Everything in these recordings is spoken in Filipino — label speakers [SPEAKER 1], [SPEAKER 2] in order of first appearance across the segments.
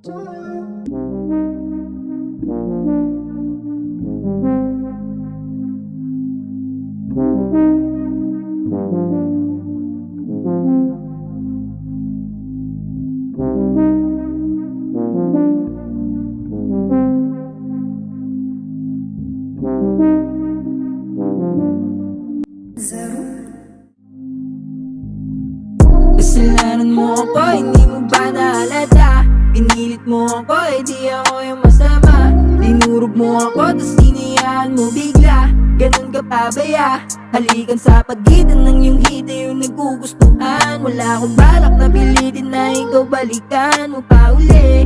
[SPEAKER 1] Kasalanan mo ako, hindi mo ba nahalata? Pinilit mo ako, di ako yung masama. Dinurog mo ako, tas hinayaan mo bigla. Ganun ka pabaya, halikan sa pagitan ng iyong hita yung naggugustuhan. Wala akong balak na pilitin na ikaw balikan mo pa uli.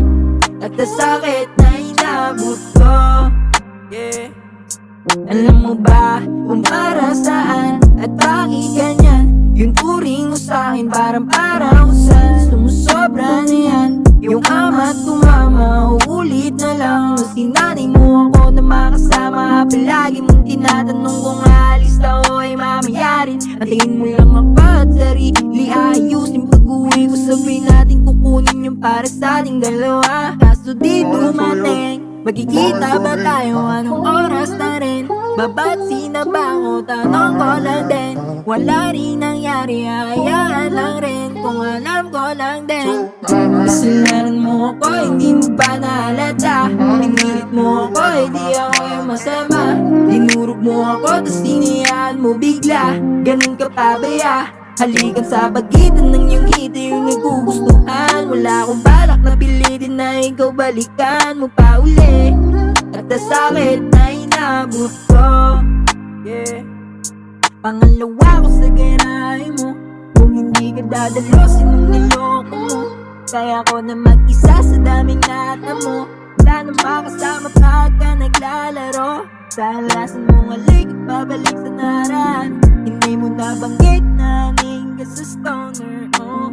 [SPEAKER 1] At sa sakit na inabot ko, yeah. Alam mo ba kung para saan at bakit ganyan? Yung turing mo sa'kin parang usan. Sumusobra na yan. Yung ama at tumama, uulit na lang. Sinanay mo ako na makasama. Palagi mong tinatanong kung aalis na o ay mamaya rin. Antayin mo lang ako at sarili ayusin. Pag-uwi ko sabihin natin kukunin yung para sa ating dalawa. Kaso di dumating, magkikita ba tayo? Anong oras na rin? Babatsi na ba ako? Tanong ko lang din. Wala rin nangyari, hayaan lang rin. Kung alam ko lang din. Kasalanan mo ako, hindi mo ba nahalata? Pinilit mo ako, hindi ako yung masama. Dinurog mo ako, tas hinayaan mo bigla. Ganun ka pabaya, halikan sa pagitan ng iyong hita yung naggugustuhan. Wala akong balak na pilitin na ikaw balikan mo pa uli. At sa sakit na inabot ko, yeah. Pangalawa ko sa garahe mo. Kung hindi ka dadalo, sinong niloko mo? Kaya ko na mag-isa sa daming nata mo. Wala na makasama pagka naglalaro. Sa halasan mong alik at babalik sa naran. Hindi mo nabanggit na aming ka sa stoner, oh.